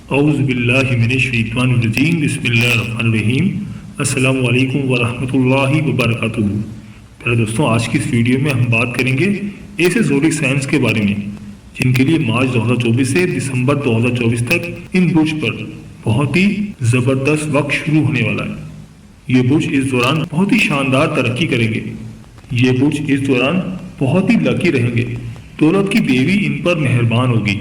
اعوذ باللہ من الشیطان الرجیم، بسم اللہ الرحمن الرحیم۔ السلام علیکم ورحمۃ اللہ وبرکاتہ۔ پیارے دوستوں، آج کی اس ویڈیو میں ہم بات کریں گے ایسے زوڈک سائنس کے بارے میں جن کے لیے مارچ 2024 سے دسمبر 2024 تک ان برج پر بہت ہی زبردست وقت شروع ہونے والا ہے۔ یہ برج اس دوران بہت ہی شاندار ترقی کریں گے۔ یہ برج اس دوران بہت ہی لکی رہیں گے۔ دولت کی دیوی ان پر مہربان ہوگی۔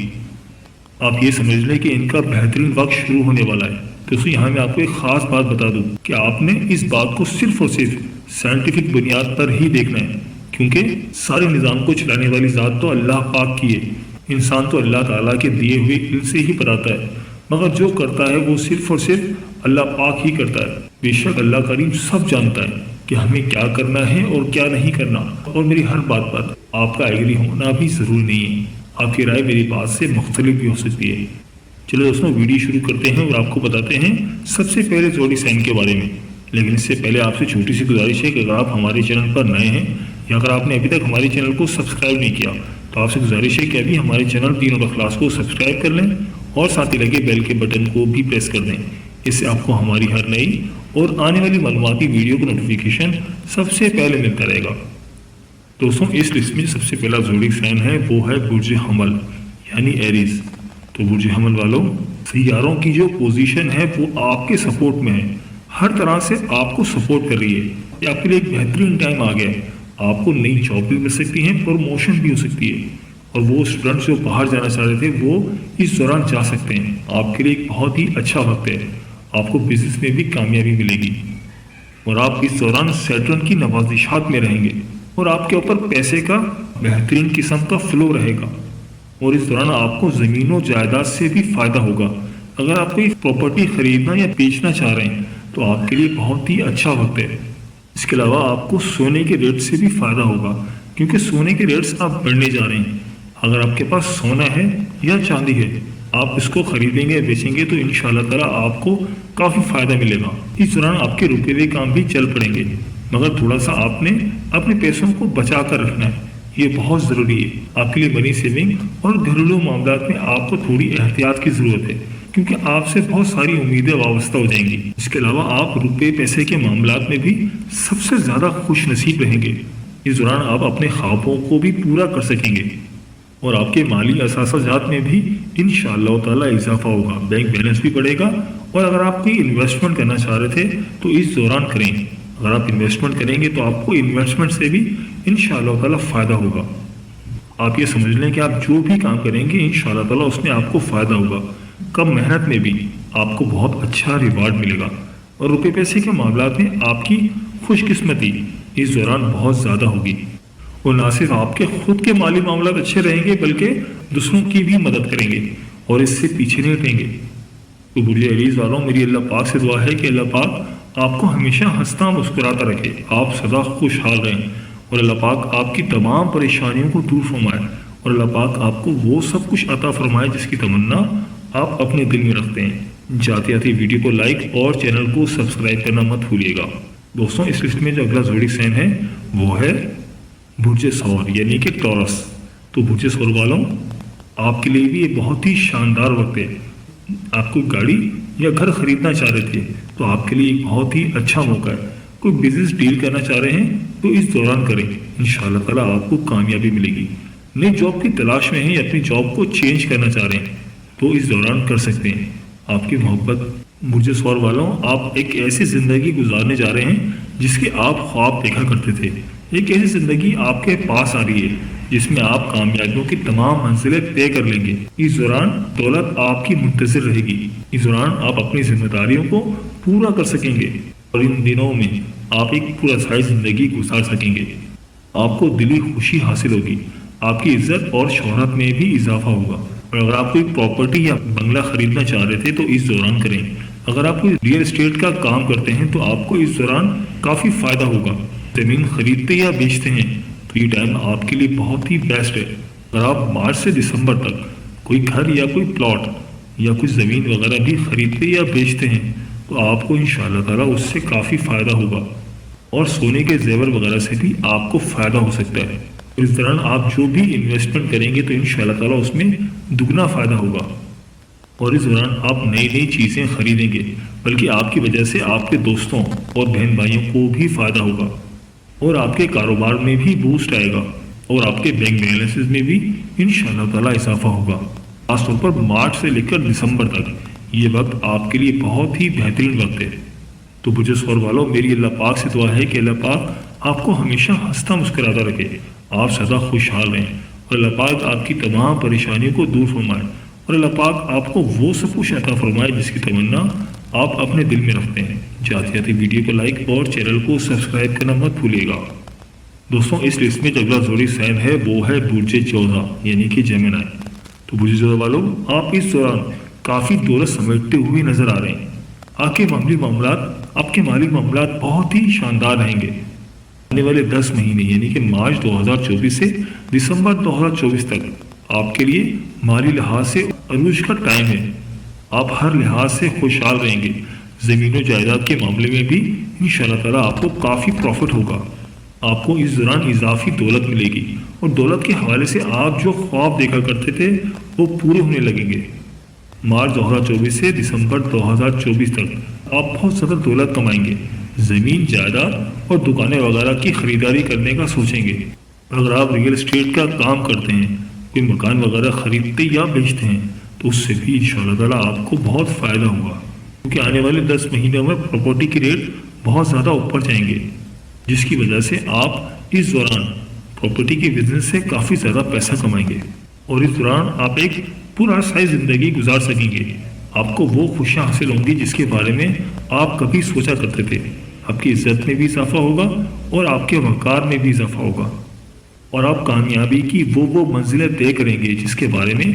آپ یہ سمجھ لیں کہ ان کا بہترین وقت شروع ہونے والا ہے۔ دوستوں، یہاں میں آپ کو ایک خاص بات بتا دوں کہ آپ نے اس بات کو صرف اور صرف سائنٹیفک بنیاد پر ہی دیکھنا ہے، کیونکہ سارے نظام کو چلانے والی ذات تو اللہ پاک کی ہے۔ انسان تو اللہ تعالیٰ کے دیے ہوئے علم سے ہی پراتا ہے، مگر جو کرتا ہے وہ صرف اور صرف اللہ پاک ہی کرتا ہے۔ بے شک اللہ کریم سب جانتا ہے کہ ہمیں کیا کرنا ہے اور کیا نہیں کرنا، اور میری ہر بات پر آپ کا ایگری ہونا بھی ضروری نہیں ہے۔ آپ کی رائے میری بات سے مختلف بھی ہو سکتی ہے۔ چلو دوستوں، ویڈیو شروع کرتے ہیں اور آپ کو بتاتے ہیں سب سے پہلے زوڈک سائن کے بارے میں۔ لیکن اس سے پہلے آپ سے چھوٹی سی گزارش ہے کہ اگر آپ ہمارے چینل پر نئے ہیں یا اگر آپ نے ابھی تک ہمارے چینل کو سبسکرائب نہیں کیا تو آپ سے گزارش ہے کہ ابھی ہمارے چینل تینوں اخلاص کو سبسکرائب کر لیں اور ساتھ ہی لگے بیل کے بٹن کو بھی پریس کر دیں۔ اس سے آپ کو ہماری ہر نئی اور آنے والی معلوماتی ویڈیو کا نوٹیفیکیشن سب سے پہلے ملتا رہے گا۔ دوستوں، اس لسٹ میں سب سے پہلا زوڈک سائن ہے وہ ہے برج حمل یعنی ایریز۔ تو برج حمل والوں، سیاروں کی جو پوزیشن ہے وہ آپ کے سپورٹ میں ہے، ہر طرح سے آپ کو سپورٹ کر رہی ہے۔ یہ آپ کے لیے ایک بہترین ٹائم آ گیا ہے۔ آپ کو نئی جاب بھی مل سکتی ہیں، پروموشن بھی ہو سکتی ہے، اور وہ اسٹوڈنٹس جو باہر جانا چاہ رہے تھے وہ اس دوران جا سکتے ہیں۔ آپ کے لیے ایک بہت ہی اچھا وقت ہے۔ آپ کو بزنس میں بھی کامیابی ملے گی، اور آپ اس دوران سیٹرن کی نوازشات میں رہیں گے، اور آپ کے اوپر پیسے کا بہترین قسم کا فلو رہے گا۔ اور اس دوران آپ کو زمین و جائیداد سے بھی فائدہ ہوگا۔ اگر آپ کوئی پراپرٹی خریدنا یا بیچنا چاہ رہے ہیں تو آپ کے لیے بہت ہی اچھا وقت ہے۔ اس کے علاوہ آپ کو سونے کے ریٹ سے بھی فائدہ ہوگا، کیونکہ سونے کے ریٹس اب بڑھنے جا رہے ہیں۔ اگر آپ کے پاس سونا ہے یا چاندی ہے، آپ اس کو خریدیں گے بیچیں گے تو انشاءاللہ تعالیٰ آپ کو کافی فائدہ ملے گا۔ اس دوران آپ کے روپے ہوئے کام بھی چل پڑیں گے، مگر تھوڑا سا آپ نے اپنے پیسوں کو بچا کر رکھنا ہے۔ یہ بہت ضروری ہے۔ آپ کے لیے منی سیونگ اور گھریلو معاملات میں آپ کو تھوڑی احتیاط کی ضرورت ہے، کیونکہ آپ سے بہت ساری امیدیں وابستہ ہو جائیں گی۔ اس کے علاوہ آپ روپے پیسے کے معاملات میں بھی سب سے زیادہ خوش نصیب رہیں گے۔ اس دوران آپ اپنے خوابوں کو بھی پورا کر سکیں گے، اور آپ کے مالی اثاثہ جات میں بھی انشاءاللہ تعالیٰ اضافہ ہوگا۔ بینک بیلنس بھی بڑھے گا، اور اگر آپ کوئی انویسٹمنٹ کرنا چاہ رہے تھے تو اس دوران کریں۔ اگر آپ انویسٹمنٹ کریں گے تو آپ کو انویسٹمنٹ سے بھی انشاءاللہ تعالیٰ فائدہ ہوگا۔ آپ یہ سمجھ لیں کہ آپ جو بھی کام کریں گے انشاءاللہ تعالیٰ اس میں آپ کو فائدہ ہوگا۔ کم محنت میں بھی آپ کو بہت اچھا ریوارڈ ملے گا، اور روپے پیسے کے معاملات میں آپ کی خوش قسمتی اس دوران بہت زیادہ ہوگی۔ اور نہ صرف آپ کے خود کے مالی معاملات اچھے رہیں گے بلکہ دوسروں کی بھی مدد کریں گے اور اس سے پیچھے نہیں ہٹیں گے۔ تو برج ایریز والوں، میری اللہ پاک سے دعا ہے کہ اللہ پاک آپ کو ہمیشہ ہنستا مسکراتا رکھے، آپ سدا خوشحال رہیں، اور اللہ پاک آپ کی تمام پریشانیوں کو دور فرمائے، اور اللہ پاک آپ کو وہ سب کچھ عطا فرمائے جس کی تمنا آپ اپنے دل میں رکھتے ہیں۔ جاتے جاتے ویڈیو کو لائک اور چینل کو سبسکرائب کرنا مت بھولیے گا۔ دوستوں، اس لسٹ میں جو اگلا زوڈک سائن ہے وہ ہے برج ثور یعنی کہ ٹورس۔ تو برج ثور والوں، آپ کے لیے بھی یہ بہت ہی شاندار وقت ہے۔ آپ کو گاڑی یا گھر خریدنا چاہ رہے تھے تو آپ کے لیے ایک بہت ہی اچھا موقع ہے۔ کوئی بزنس ڈیل کرنا چاہ رہے ہیں تو اس دوران کریں، انشاءاللہ تعالیٰ آپ کو کامیابی ملے گی۔ نئی جاب کی تلاش میں ہیں یا اپنی جاب کو چینج کرنا چاہ رہے ہیں تو اس دوران کر سکتے ہیں۔ آپ کی محبت، برج ثور والوں، آپ ایک ایسی زندگی گزارنے جا رہے ہیں جس کے آپ خواب دیکھا کرتے تھے۔ ایک ایسی زندگی آپ کے پاس آ رہی ہے جس میں آپ کامیابیوں کی تمام منزلیں طے کر لیں گے۔ اس دوران دولت آپ کی منتظر رہے گی۔ اس دوران آپ اپنی ذمہ داریوں کو پورا کر سکیں گے، اور ان دنوں میں آپ ایک پورا سائی زندگی گزار سکیں گے۔ آپ کو دلی خوشی حاصل ہوگی، آپ کی عزت اور شہرت میں بھی اضافہ ہوگا۔ اور اگر آپ کوئی پراپرٹی یا بنگلہ خریدنا چاہ رہے تھے تو اس دوران کریں۔ اگر آپ کوئی ریئل اسٹیٹ کا کام کرتے ہیں تو آپ کو اس دوران کافی فائدہ ہوگا۔ زمین خریدتے یا بیچتے ہیں تو یہ ٹائم آپ کے لیے بہت ہی بیسٹ ہے۔ اگر آپ مارچ سے دسمبر تک کوئی گھر یا کوئی پلاٹ یا کوئی زمین وغیرہ بھی خریدتے یا بیچتے ہیں تو آپ کو انشاءاللہ تعالیٰ اس سے کافی فائدہ ہوگا، اور سونے کے زیور وغیرہ سے بھی آپ کو فائدہ ہو سکتا ہے۔ اس دوران آپ جو بھی انویسٹمنٹ کریں گے تو انشاءاللہ تعالیٰ اس میں دگنا فائدہ ہوگا۔ اور اس دوران آپ نئی نئی چیزیں خریدیں گے، بلکہ آپ کی وجہ سے آپ کے دوستوں اور بہن بھائیوں کو بھی فائدہ ہوگا، اور آپ کے کاروبار میں بھی بوسٹ آئے گا، اور آپ کے بینک بیلنسز میں بھی انشاءاللہ تعالیٰ اضافہ ہوگا۔ خاص طور پر مارچ سے لے کر دسمبر تک یہ وقت آپ کے لیے بہت ہی بہترین وقت ہے۔ تو بجے سور والوں، میری اللہ پاک سے دعا ہے کہ اللہ پاک آپ کو ہمیشہ ہنستا مسکراتا رکھے، آپ سدا خوشحال رہیں، اور اللہ پاک آپ کی تمام پریشانیوں کو دور فرمائے، اور اللہ پاک آپ کو وہ سب کچھ عطا فرمائے جس کی تمنا آپ اپنے دل میں رکھتے ہیں۔ جاتے جاتے ویڈیو کو لائک اور چینل کو سبسکرائب کرنا مت بھولیے گا۔ دوستوں، اس لسٹ میں جو اگلا زوڈی سائن ہے وہ ہے برج جوزا یعنی کہ جیمنائی۔ تو برج جوزا والوں، آپ اس دوران کافی دولت سمیٹتے ہوئے نظر آ رہے ہیں۔ آپ کے مالی معاملات بہت ہی شاندار رہیں گے۔ آنے والے 10 مہینے یعنی کہ مارچ 2024 سے دسمبر 2024 تک آپ کے لیے مالی لحاظ سے عروج کا ٹائم ہے۔ آپ ہر لحاظ سے خوشحال رہیں گے۔ زمین و جائیداد کے معاملے میں بھی انشاءاللہ تعالیٰ آپ کو کافی پروفٹ ہوگا۔ آپ کو اس دوران اضافی دولت ملے گی، اور دولت کے حوالے سے آپ جو خواب دیکھا کرتے تھے وہ پورے ہونے لگیں گے۔ مارچ 2024 سے دسمبر 2024 تک آپ بہت زیادہ دولت کمائیں گے۔ زمین جائیداد اور دکانیں وغیرہ کی خریداری کرنے کا سوچیں گے۔ اگر آپ ریئل اسٹیٹ کا کام کرتے ہیں، کوئی مکان وغیرہ خریدتے یا بیچتے ہیں، تو اس سے بھی انشاءاللہ تعالیٰ آپ کو بہت فائدہ ہوگا، کیونکہ آنے والے 10 مہینوں میں پراپرٹی کی ریٹ بہت زیادہ اوپر جائیں گے، جس کی وجہ سے آپ اس دوران پراپرٹی کے بزنس سے کافی زیادہ پیسہ کمائیں گے، اور اس دوران آپ ایک پراسرار زندگی گزار سکیں گے۔ آپ کو وہ خوشیاں حاصل ہوں گی جس کے بارے میں آپ کبھی سوچا کرتے تھے۔ آپ کی عزت میں بھی اضافہ ہوگا، اور آپ کے وقار میں بھی اضافہ ہوگا، اور آپ کامیابی کی وہ منزلیں طے کریں گے جس کے بارے میں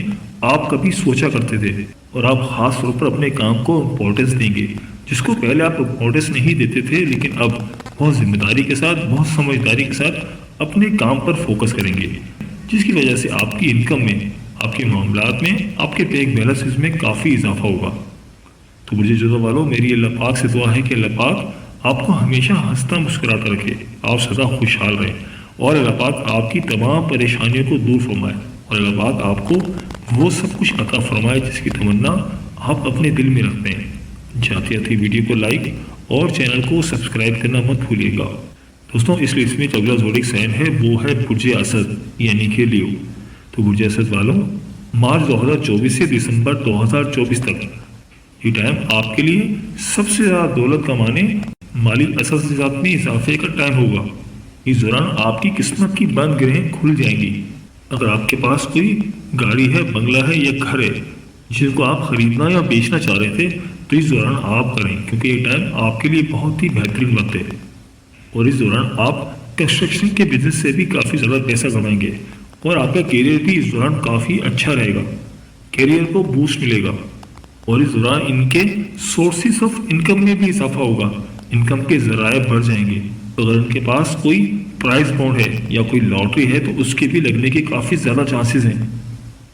آپ کبھی سوچا کرتے تھے، اور آپ خاص طور پر اپنے کام کو امپورٹنس دیں گے، جس کو پہلے آپ امپورٹنس نہیں دیتے تھے، لیکن اب بہت ذمہ داری کے ساتھ، بہت سمجھداری کے ساتھ اپنے کام پر فوکس کریں گے، جس کی وجہ سے آپ کی انکم میں، آپ کے معاملات میں، آپ کے بینک بیلنسز میں کافی اضافہ ہوگا۔ تو برج جوزا والوں، میری اللہ پاک سے دعا ہے کہ اللہ پاک آپ کو ہمیشہ ہنستا مسکراتا رکھے، آپ سدا خوشحال رہیں، اور اللہ پاک آپ کی تمام پریشانیوں کو دور فرمائے، اور اللہ پاک آپ کو وہ سب کچھ عطا فرمائے جس کی تمنا آپ اپنے دل میں رکھتے ہیں۔ جاتے جاتے ویڈیو کو لائک اور چینل کو سبسکرائب کرنا مت بھولیے گا۔ دوستوں، اس لسٹ میں جو اگلا زوڈک سائن ہے وہ ہے برج اسد یعنی کہ لیو۔ تو برج اسد والوں، مارچ 2024 سے دسمبر 2024 تک یہ ٹائم آپ کے لیے سب سے زیادہ دولت کمانے، مالی اساسات میں اضافے کا ٹائم ہوگا۔ اس دوران آپ کی قسمت کی بند گرہیں کھل جائیں گی۔ اگر آپ کے پاس کوئی گاڑی ہے، بنگلہ ہے یا گھر ہے جس کو آپ خریدنا یا بیچنا چاہ رہے تھے، تو اس دوران آپ کریں، کیونکہ یہ ٹائم آپ کے لیے بہت ہی بہترین وقت ہے، اور اس دوران آپ کنسٹرکشن کے بزنس سے بھی کافی زیادہ پیسہ کمائیں گے، اور آپ کا کیریئر بھی اس دوران کافی اچھا رہے گا، کیریئر کو بوسٹ ملے گا، اور اس دوران ان کے سورسز آف انکم میں بھی اضافہ ہوگا، انکم کے ذرائع بڑھ جائیں گے۔ اگر ان کے پاس کوئی پرائز بانڈ ہے یا کوئی لاٹری ہے تو اس کے بھی لگنے کے کافی زیادہ چانسز ہیں،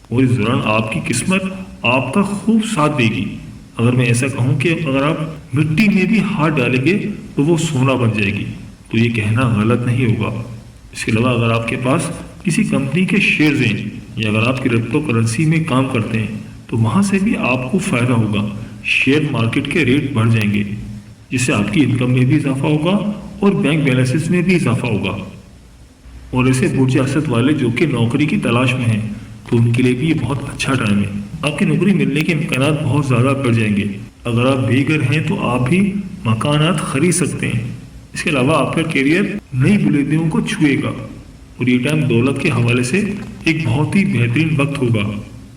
اور اس دوران آپ کی قسمت آپ کا خوب ساتھ دے گی۔ اگر میں ایسا کہوں کہ اگر آپ مٹی میں بھی ہاتھ ڈالیں گے تو وہ سونا بن جائے گی، تو یہ کہنا غلط نہیں ہوگا۔ اس کے علاوہ اگر آپ کے پاس کسی کمپنی کے شیئرز ہیں، یا اگر آپ کرپٹو کرنسی میں کام کرتے ہیں، تو وہاں سے بھی آپ کو فائدہ ہوگا۔ شیئر مارکیٹ کے ریٹ بڑھ جائیں گے، جس سے آپ کی انکم میں بھی اضافہ ہوگا اور بینک بیلنسز میں بھی اضافہ ہوگا۔ اور ایسے برج اسد والے جو کہ نوکری کی تلاش میں ہیں، تو ان کے لیے بھی یہ بہت اچھا ٹائم ہے۔ آپ کی نوکری ملنے کے امکانات بہت زیادہ بڑھ جائیں گے۔ اگر آپ بے گھر ہیں تو آپ بھی مکانات خرید سکتے ہیں۔ اس کے علاوہ آپ کا کیریئر نئی بلندیوں کو چھوئے گا، اور یہ ٹائم دولت کے حوالے سے ایک بہت ہی بہترین وقت ہوگا۔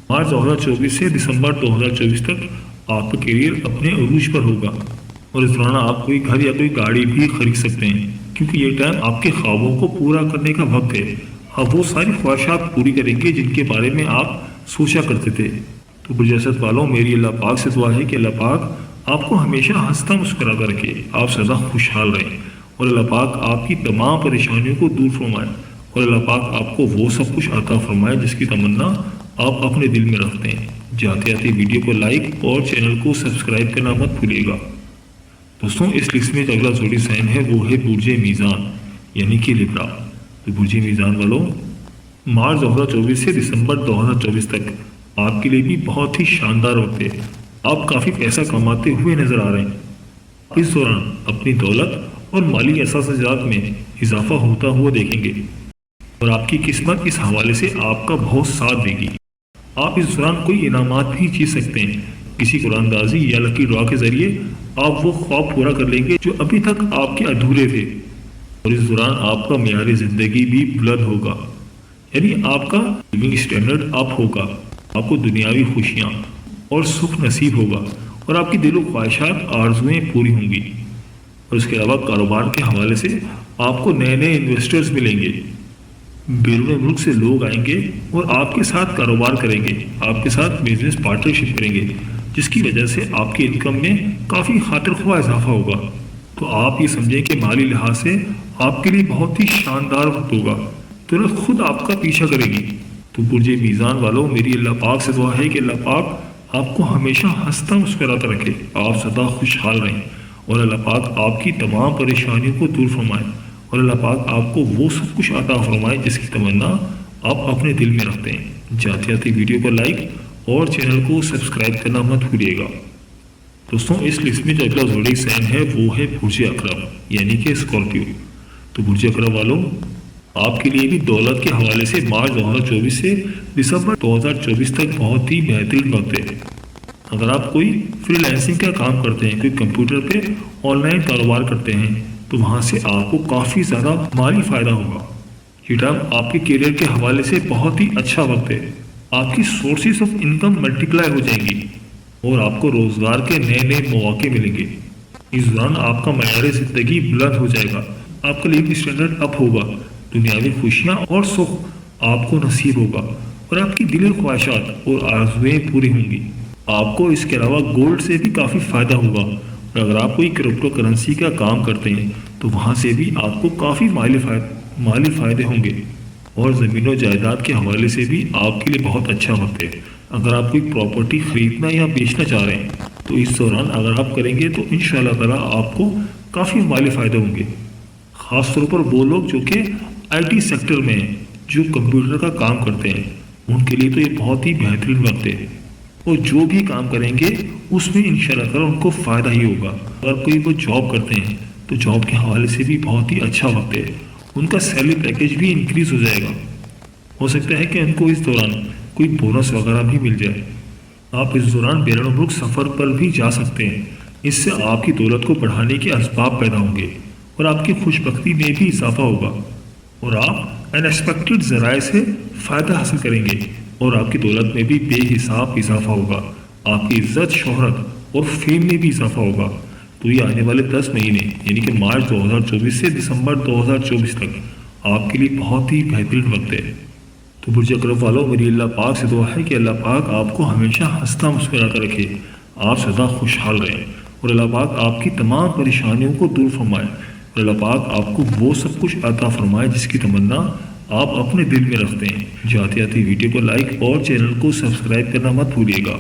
مارچ 2024 سے دسمبر 2024 تک آپ کا کیریئر اپنے عروج پر ہوگا، اور اس دوران آپ کوئی گھر یا کوئی گاڑی بھی خرید سکتے ہیں، کیونکہ یہ ٹائم آپ کے خوابوں کو پورا کرنے کا وقت ہے۔ آپ وہ ساری خواہشات پوری کریں گے جن کے بارے میں آپ سوچا کرتے تھے۔ تو برج اسد والوں، میری اللہ پاک سے دعا ہے کہ اللہ پاک آپ کو ہمیشہ ہنستا مسکراتا رکھے، آپ سدا خوشحال رہیں، اور اللہ پاک آپ کی تمام پریشانیوں کو دور فرمائے، اور اللہ پاک آپ کو وہ سب کچھ عطا فرمائے جس کی تمنا آپ اپنے دل میں رکھتے ہیں۔ جاتے جاتے ویڈیو کو لائک اور چینل کو سبسکرائب کرنا مت بھولیے گا۔ دوستوں، اس لسٹ میں جو اگلا زوڈک سائن ہے وہ ہے برج میزان یعنی کہ لبرا۔ تو برج میزان والوں، مارچ 2024 سے دسمبر 2024 تک آپ کے لیے بھی بہت ہی شاندار وقت ہے۔ آپ کافی پیسہ کماتے ہوئے نظر آ رہے ہیں۔ اس دوران اپنی دولت اور مالی احساسات میں اضافہ ہوتا ہوا دیکھیں گے اور آپ کی قسمت اس حوالے سے آپ کا بہت ساتھ دے گی۔ آپ اس دوران کوئی انعامات بھی جیت سکتے ہیں۔ کسی قرآن اندازی یا لکی ڈرا کے ذریعے آپ وہ خواب پورا کر لیں گے جو ابھی تک آپ کے ادھورے تھے، اور اس دوران آپ کا معیار زندگی بھی بلند ہوگا، یعنی آپ کا لیونگ سٹینڈرڈ اپ ہوگا، آپ کو دنیاوی خوشیاں اور سکھ نصیب ہوگا، اور آپ کی دل و خواہشات آرزویں پوری ہوں گی۔ اور اس کے علاوہ کاروبار کے حوالے سے آپ کو نئے نئے انویسٹرز ملیں گے، بیرون ملک سے لوگ آئیں گے اور آپ کے ساتھ کاروبار کریں گے، آپ کے ساتھ بزنس پارٹنرشپ کریں گے، جس کی وجہ سے آپ کی انکم میں کافی خاطر خواہ اضافہ ہوگا۔ تو آپ یہ سمجھیں کہ مالی لحاظ سے آپ کے لیے بہت ہی شاندار وقت ہوگا، دولت خود آپ کا پیچھا کرے گی۔ تو برج میزان والوں، میری اللہ پاک سے دعا ہے کہ اللہ پاک آپ کو ہمیشہ ہنستا مسکراتا رکھے، آپ سدا خوشحال رہیں، اور اللہ پاک آپ کی تمام پریشانیوں کو دور فرمائے، اور اللہ پاک آپ کو وہ سب کچھ عطا فرمائے جس کی تمنا آپ اپنے دل میں رکھتے ہیں۔ جاتے جاتے ویڈیو کو لائک اور چینل کو سبسکرائب کرنا مت بھولیے گا۔ دوستوں، اس لسٹ میں جو اگلا زوڈک سائن ہے وہ ہے برج عقرب، یعنی کہ اسکارپیو۔ تو برج عقرب والوں، آپ کے لیے بھی دولت کے حوالے سے مارچ 2024 سے دسمبر 2024 تک بہت ہی بہترین وقت ہے۔ اگر آپ کوئی فری لانسنگ کا کام کرتے ہیں، کوئی کمپیوٹر پہ آن لائن کاروبار کرتے ہیں، تو وہاں سے آپ کو کافی زیادہ مالی فائدہ ہوگا۔ یہ ٹائم آپ کے کیریئر کے حوالے سے بہت ہی اچھا وقت ہے۔ آپ کی سورسز آف انکم ملٹیپلائی ہو جائیں گی اور آپ کو روزگار کے نئے نئے مواقع ملیں گے۔ اس دوران آپ کا معیار زندگی بلند ہو جائے گا، آپ کا لیونگ سٹینڈرڈ اپ ہوگا، دنیاوی خوشیاں اور سکھ آپ کو نصیب ہوگا، اور آپ کی دلی خواہشات اور آرزویں پوری ہوں گی۔ آپ کو اس کے علاوہ گولڈ سے بھی کافی فائدہ ہوگا، اور اگر آپ کوئی کرپٹو کرنسی کا کام کرتے ہیں تو وہاں سے بھی آپ کو کافی مالی فائدے ہوں گے، اور زمین و جائیداد کے حوالے سے بھی آپ کے لیے بہت اچھا وقت ہے۔ اگر آپ کوئی پراپرٹی خریدنا یا بیچنا چاہ رہے ہیں تو اس دوران اگر آپ کریں گے تو انشاءاللہ تعالیٰ آپ کو کافی مالی فائدے ہوں گے۔ خاص طور پر وہ لوگ جو کہ IT سیکٹر میں ہیں، جو کمپیوٹر کا کام کرتے ہیں، ان کے لیے تو یہ بہت ہی بہترین وقت ہے، اور جو بھی کام کریں گے اس میں انشاءاللہ تعالیٰ ان کو فائدہ ہی ہوگا۔ اگر کوئی وہ جاب کرتے ہیں تو جاب کے حوالے سے بھی بہت ہی اچھا وقت ہے، ان کا سیلری پیکیج بھی انکریز ہو جائے گا، ہو سکتا ہے کہ ان کو اس دوران کوئی بونس وغیرہ بھی مل جائے۔ آپ اس دوران بیرون ملک سفر پر بھی جا سکتے ہیں، اس سے آپ کی دولت کو بڑھانے کے اسباب پیدا ہوں گے، اور آپ کی خوش بختی میں بھی اضافہ ہوگا، اور آپ ان ایکسپیکٹڈ ذرائع سے فائدہ حاصل کریں گے، اور آپ کی دولت میں بھی بے حساب اضافہ ہوگا، آپ کی عزت، شہرت اور فیم میں بھی اضافہ ہوگا۔ تو یہ آنے والے 10 مہینے یعنی کہ مارچ 2024 سے دسمبر 2024 تک آپ کے لیے بہت ہی بہترین وقت ہے۔ تو برج عقرب والوں، میری اللہ پاک سے دعا ہے کہ اللہ پاک آپ کو ہمیشہ ہنستا مسکراتا رکھے، آپ سدا خوشحال رہیں، اور اللہ پاک آپ کی تمام پریشانیوں کو دور فرمائے، اور اللہ پاک آپ کو وہ سب کچھ عطا فرمائے جس کی تمنا آپ اپنے دل میں رکھتے ہیں۔ جاتے جاتے ویڈیو کو لائک اور چینل کو سبسکرائب کرنا مت بھولیے گا۔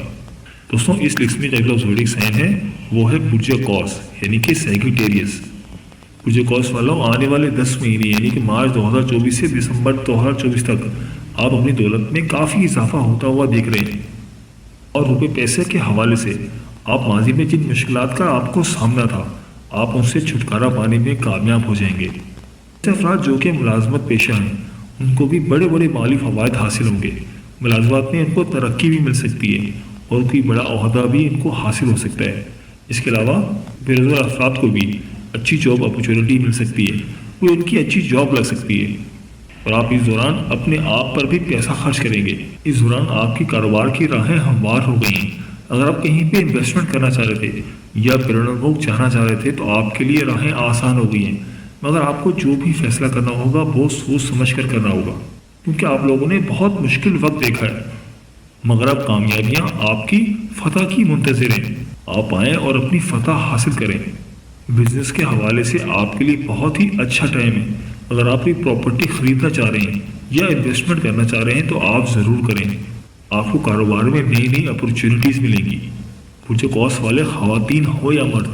دوستوں، اس لسٹ میں جو اگلا زوڈک سائن ہے وہ ہے برج قوس، یعنی کہ سیگیٹیریس۔ برج قوس والوں، آنے والے 10 مہینے یعنی کہ مارچ 2024 سے دسمبر 2024 تک آپ اپنی دولت میں کافی اضافہ ہوتا ہوا دیکھ رہے ہیں، اور روپے پیسے کے حوالے سے آپ ماضی میں جن مشکلات کا آپ کو سامنا تھا، آپ ان سے چھٹکارا پانے میں کامیاب ہو جائیں گے۔ ایسے افراد جو کہ ملازمت پیشہ ہیں، ان کو بھی بڑے بڑے مالی فوائد حاصل ہوں گے، ملازمات میں ان کو ترقی بھی مل سکتی ہے، اور کوئی بڑا عہدہ بھی ان کو حاصل ہو سکتا ہے۔ اس کے علاوہ بے روزگار افراد کو بھی اچھی جاب اپرچونٹی مل سکتی ہے، کوئی ان کی اچھی جاب لگ سکتی ہے، اور آپ اس دوران اپنے آپ پر بھی پیسہ خرچ کریں گے۔ اس دوران آپ کی کاروبار کی راہیں ہموار ہو گئی ہیں۔ اگر آپ کہیں پہ انویسٹمنٹ کرنا چاہ رہے تھے یا بیرون ملک جانا چاہ رہے تھے تو آپ کے لیے راہیں آسان ہو گئی ہیں، مگر آپ کو جو بھی فیصلہ کرنا ہوگا بہت سوچ سمجھ کر کرنا ہوگا، کیونکہ آپ لوگوں نے بہت مشکل وقت دیکھا ہے، مگر اب کامیابیاں آپ کی فتح کی منتظر ہیں۔ آپ آئیں اور اپنی فتح حاصل کریں۔ بزنس کے حوالے سے آپ کے لیے بہت ہی اچھا ٹائم ہے۔ اگر آپ کوئی پراپرٹی خریدنا چاہ رہے ہیں یا انویسٹمنٹ کرنا چاہ رہے ہیں تو آپ ضرور کریں، آپ کو کاروبار میں نئی نئی اپرچونٹیز ملیں گی۔ برج قوس والے خواتین ہو یا مرد،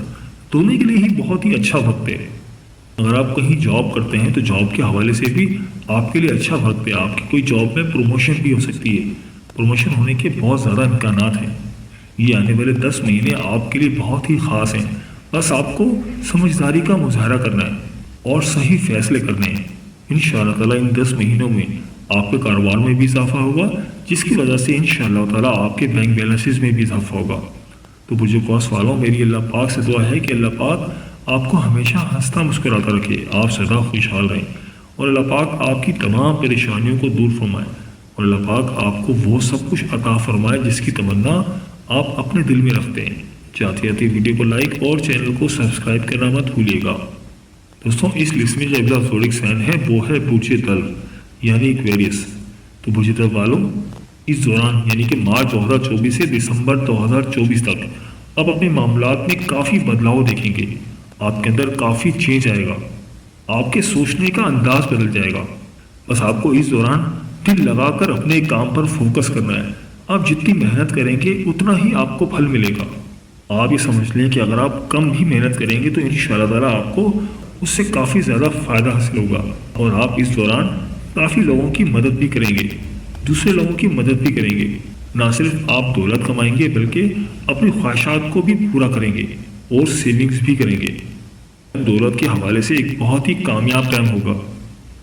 دونوں کے لیے ہی بہت ہی اچھا وقت ہے۔ اگر آپ کہیں جاب کرتے ہیں تو جاب کے حوالے سے بھی آپ کے لیے اچھا وقت ہے، آپ کی کوئی جاب میں پروموشن بھی ہو سکتی ہے۔ پروموشن ہونے کے بہت زیادہ امکانات ہیں۔ یہ آنے والے 10 مہینے آپ کے لیے بہت ہی خاص ہیں۔ بس آپ کو سمجھداری کا مظاہرہ کرنا ہے اور صحیح فیصلے کرنے ہیں۔ انشاءاللہ تعالیٰ ان 10 مہینوں میں آپ کے کاروبار میں بھی اضافہ ہوگا، جس کی وجہ سے انشاءاللہ تعالیٰ آپ کے بینک بیلنسز میں بھی اضافہ ہوگا۔ تو برج قوس والوں، میری اللہ پاک سے دعا ہے کہ اللہ پاک آپ کو ہمیشہ ہنستا مسکراتا رکھے، آپ سدا خوشحال رہیں، اور اللہ پاک آپ کی تمام پریشانیوں کو دور فرمائے، اور اللہ پاک آپ کو وہ سب کچھ عطا فرمائے جس کی تمنا آپ اپنے دل میں رکھتے ہیں۔ چاہتے آتے ویڈیو کو لائک اور چینل کو سبسکرائب کرنا مت بھولیے گا۔ دوستوں، اس لسٹ میں جو اگلا زوڈک سائن ہے وہ ہے برج دل یعنی ایکویریس۔ تو برج دل والوں، اس دوران یعنی کہ مارچ 2024 سے دسمبر 2024 تک آپ اپنے معاملات میں کافی بدلاؤ دیکھیں گے۔ آپ کے اندر کافی چینج آئے گا، آپ کے سوچنے کا انداز بدل جائے گا۔ بس آپ کو اس دوران دل لگا کر اپنے کام پر فوکس کرنا ہے۔ آپ جتنی محنت کریں گے اتنا ہی آپ کو پھل ملے گا۔ آپ یہ سمجھ لیں کہ اگر آپ کم بھی محنت کریں گے تو انشاءاللہ تعالیٰ آپ کو اس سے کافی زیادہ فائدہ حاصل ہوگا، اور آپ اس دوران کافی لوگوں کی مدد بھی کریں گے، دوسرے لوگوں کی مدد بھی کریں گے۔ نہ صرف آپ دولت کمائیں گے بلکہ اپنی خواہشات کو بھی پورا کریں گے اور سیونگز بھی کریں گے۔ دولت کے حوالے سے ایک بہت ہی کامیاب ٹائم ہوگا،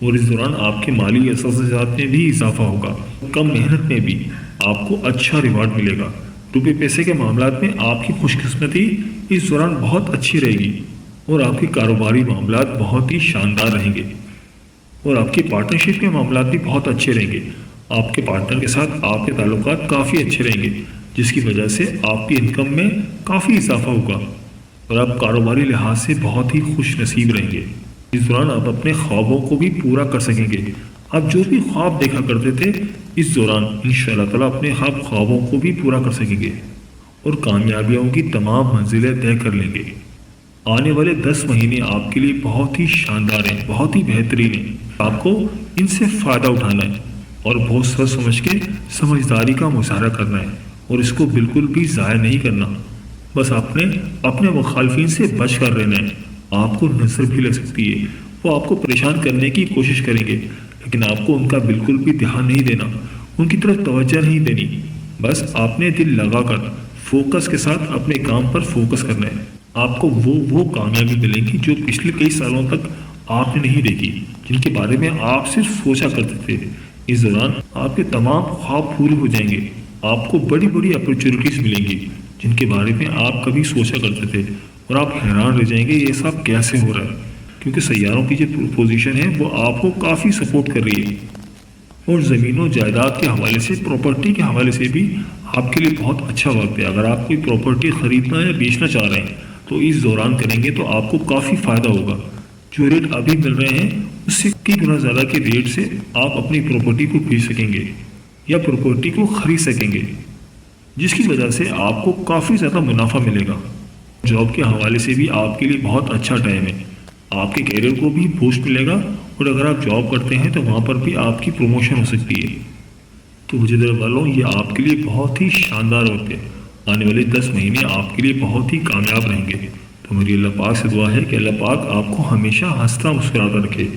اور اس دوران آپ کے مالی احساسات میں بھی اضافہ ہوگا۔ کم محنت میں بھی آپ کو اچھا ریوارڈ ملے گا۔ روپے پیسے کے معاملات میں آپ کی خوش قسمتی اس دوران بہت اچھی رہے گی، اور آپ کے کاروباری معاملات بہت ہی شاندار رہیں گے، اور آپ کی پارٹنرشپ کے معاملات بھی بہت اچھے رہیں گے۔ آپ کے پارٹنر کے ساتھ آپ کے تعلقات کافی اچھے رہیں گے، جس کی وجہ سے آپ کی انکم میں کافی اضافہ ہوگا، اور آپ کاروباری لحاظ سے بہت ہی خوش نصیب رہیں گے۔ اس دوران آپ اپنے خوابوں کو بھی پورا کر سکیں گے۔ آپ جو بھی خواب دیکھا کرتے تھے اس دوران انشاءاللہ تعالیٰ اپنے خوابوں کو بھی پورا کر سکیں گے، اور کامیابیوں کی تمام منزلیں طے کر لیں گے۔ آنے والے 10 مہینے آپ کے لیے بہت ہی شاندار ہیں، بہت ہی بہترین ہیں۔ آپ کو ان سے فائدہ اٹھانا ہے، اور بہت سوچ سمجھ کے سمجھداری کا مظاہرہ کرنا ہے، اور اس کو بالکل بھی ضائع نہیں کرنا۔ بس آپ نے اپنے مخالفین سے بچ کر رہنا ہے۔ آپ کو نظر بھی لگ سکتی ہے، وہ آپ کو پریشان کرنے کی کوشش کریں گے، لیکن آپ کو ان کا بالکل بھی دھیان نہیں دینا، ان کی طرف توجہ نہیں دینی۔ بس آپ نے دل لگا کر فوکس کے ساتھ اپنے کام پر فوکس کرنا ہے۔ آپ کو وہ کامیابی ملے گی جو پچھلے کئی سالوں تک آپ نے نہیں دیکھی، جن کے بارے میں آپ صرف سوچا کرتے تھے۔ اس دوران آپ کے تمام خواب پورے ہو جائیں گے۔ آپ کو بڑی بڑی اپرچونٹیز ملیں گی جن کے بارے میں آپ کبھی سوچا کرتے تھے، اور آپ حیران رہ جائیں گے یہ سب کیسے ہو رہا ہے، کیونکہ سیاروں کی جو پوزیشن ہے وہ آپ کو کافی سپورٹ کر رہی ہے، اور زمین و جائیداد کے حوالے سے، پراپرٹی کے حوالے سے بھی آپ کے لیے بہت اچھا وقت ہے۔ اگر آپ کوئی پراپرٹی خریدنا یا بیچنا چاہ رہے ہیں تو اس دوران کریں گے تو آپ کو کافی فائدہ ہوگا۔ جو ریٹ ابھی مل رہے ہیں اس سے کئی گنا زیادہ کے ریٹ سے آپ اپنی پراپرٹی کو بیچ سکیں گے یا پراپرٹی کو خرید سکیں گے، جس کی وجہ سے آپ کو کافی زیادہ منافع ملے گا۔ جاب کے حوالے سے بھی آپ کے لیے بہت اچھا ٹائم ہے۔ آپ کے کیریئر کو بھی بوسٹ ملے گا، اور اگر آپ جاب کرتے ہیں تو وہاں پر بھی آپ کی پروموشن ہو سکتی ہے۔ تو برج دل والوں، یہ آپ کے لیے بہت ہی شاندار وقت ہے۔ آنے والے 10 مہینے آپ کے لیے بہت ہی کامیاب رہیں گے۔ تو میری اللہ پاک سے دعا ہے کہ اللہ پاک آپ کو ہمیشہ ہنستا مسکراتا رکھے،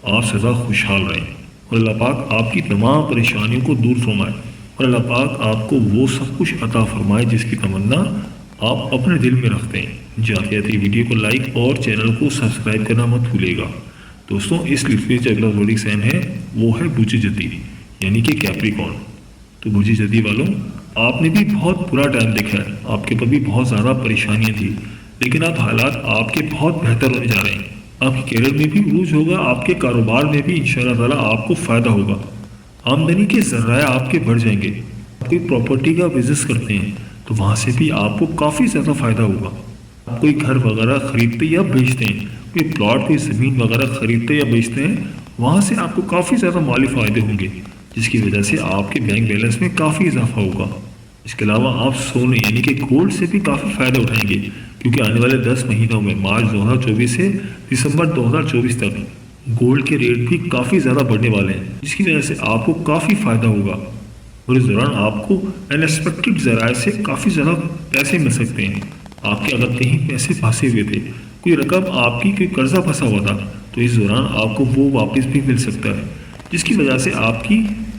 آپ سدا خوشحال رہیں، اور اللہ پاک آپ کی تمام پریشانیوں کو دور فرمائے، اور اللہ پاک آپ کو وہ سب کچھ عطا فرمائے جس کی تمنا آپ اپنے دل میں رکھتے ہیں۔ جاتے آتے ویڈیو کو لائک اور چینل کو سبسکرائب کرنا مت بھولیے گا۔ دوستوں، اس لسٹ میں جو اگلا زوڈک سائن ہے وہ ہے برج جدی یعنی کہ کیپریکارن۔ تو برج جدی والوں، آپ نے بھی بہت برا ٹائم دیکھا ہے، آپ کے اوپر بھی بہت زیادہ پریشانیاں تھیں، لیکن اب حالات آپ کے بہت بہتر ہونے جا رہے ہیں۔ آپ کے کیریئر میں بھی عروج ہوگا، آپ کے کاروبار میں بھی انشاءاللہ تعالیٰ آپ کو فائدہ ہوگا۔ آمدنی کے ذرائع آپ کے بڑھ جائیں گے۔ آپ کوئی پراپرٹی کا بزنس کرتے ہیں تو وہاں سے بھی آپ کو کافی زیادہ فائدہ ہوگا۔ آپ کوئی گھر وغیرہ خریدتے یا بیچتے ہیں، کوئی پلاٹ، کوئی زمین وغیرہ خریدتے یا بیچتے ہیں، وہاں سے آپ کو کافی زیادہ مالی فائدے ہوں گے، جس کی وجہ سے آپ کے بینک بیلنس میں کافی اضافہ ہوگا۔ اس کے علاوہ آپ سونے یعنی کہ گولڈ سے بھی کافی فائدہ اٹھائیں گے، کیونکہ آنے والے 10 مہینوں میں مارچ 2024 سے دسمبر 2024 تک گولڈ کے ریٹ بھی کافی زیادہ بڑھنے والے ہیں، جس کی وجہ سے آپ کو کافی فائدہ ہوگا، اور اس دوران آپ کو انیکسپیکٹڈ ذرائع سے کافی زیادہ پیسے مل سکتے ہیں۔ آپ کے اگر کہیں پیسے پھنسے ہوئے تھے، کوئی رقم آپ کی کوئی قرضہ پھنسا ہوا تھا، تو اس دوران آپ کو وہ واپس بھی مل سکتا ہے، جس کی وجہ سے آپ کی